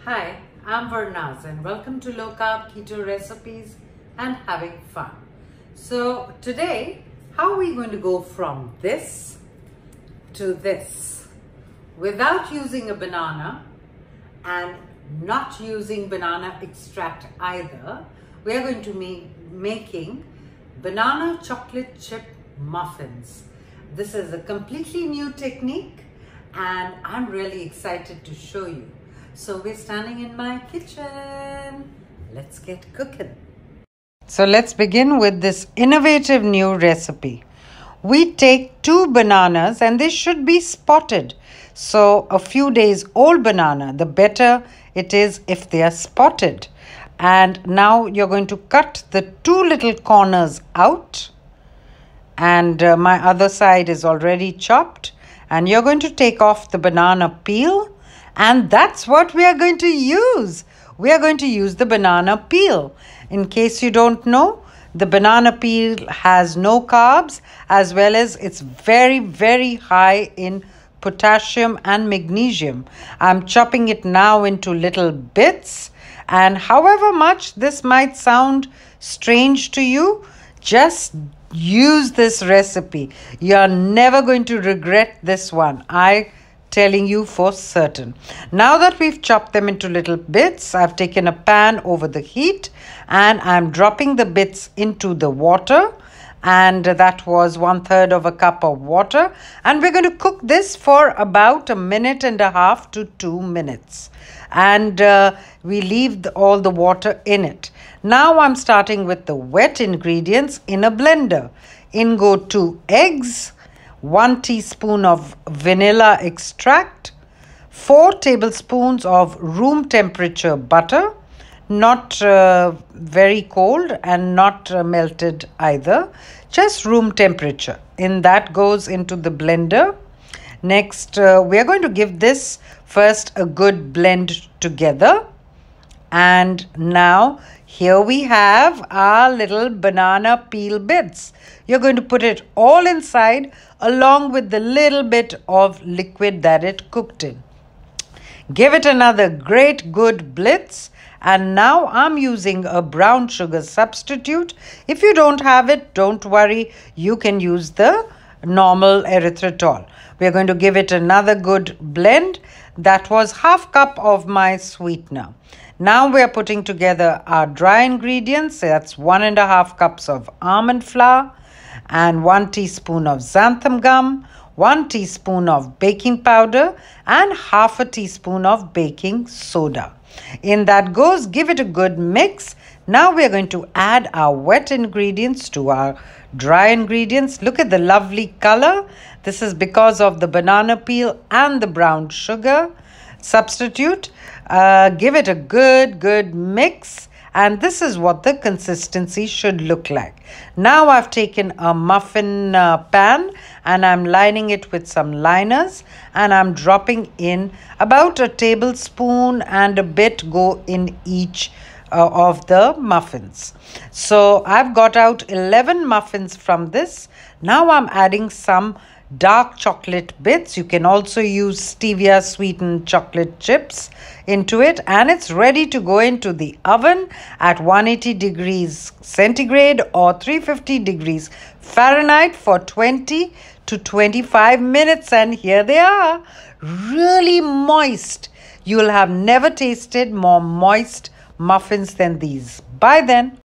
Hi, I'm Varnaz and welcome to Low Carb Keto Recipes and Having Fun. So today, how are we going to go from this to this without using a banana and not using banana extract either? We are going to be making banana chocolate chip muffins. This is a completely new technique and I'm really excited to show you. So we're standing in my kitchen. Let's get cooking. So let's begin with this innovative new recipe. We take 2 bananas and they should be spotted. So a few days old banana, the better it is if they are spotted. And now you're going to cut the 2 little corners out. And my other side is already chopped. And you're going to take off the banana peel. And that's what we are going to use. We are going to use the banana peel. In case you don't know, the banana peel has no carbs as well as it's very, very high in potassium and magnesium. I'm chopping it now into little bits. And however much this might sound strange to you, just use this recipe. You're never going to regret this one. Telling you for certain. Now that we've chopped them into little bits, I've taken a pan over the heat and I'm dropping the bits into the water, and that was 1/3 of a cup of water, and we're going to cook this for about 1.5 minutes to 2 minutes, and we leave all the water in it. Now I'm starting with the wet ingredients in a blender. In go 2 eggs, 1 teaspoon of vanilla extract, 4 tablespoons of room temperature butter, not very cold and not melted either, just room temperature. In that goes into the blender. Next, we are going to give this first a good blend together. And now here we have our little banana peel bits. You're going to put it all inside along with the little bit of liquid that it cooked in. Give it another great good blitz. And now I'm using a brown sugar substitute. If you don't have it, don't worry. You can use the normal erythritol. We're going to give it another good blend. That was 1/2 cup of my sweetener. Now we are putting together our dry ingredients. That's 1.5 cups of almond flour and 1 teaspoon of xantham gum, 1 teaspoon of baking powder and 1/2 teaspoon of baking soda. In that goes, give it a good mix. Now we are going to add our wet ingredients to our dry ingredients. Look at the lovely color. This is because of the banana peel and the brown sugar substitute. Give it a good mix, and this is what the consistency should look like. Now I've taken a muffin pan and I'm lining it with some liners, and I'm dropping in about a tablespoon and a bit go in each of the muffins. So I've got out 11 muffins from this. Now I'm adding some dark chocolate bits. You can also use stevia sweetened chocolate chips into it, and it's ready to go into the oven at 180 degrees centigrade or 350 degrees Fahrenheit for 20 to 25 minutes. And here they are, really moist. You'll have never tasted more moist muffins than these. Bye then.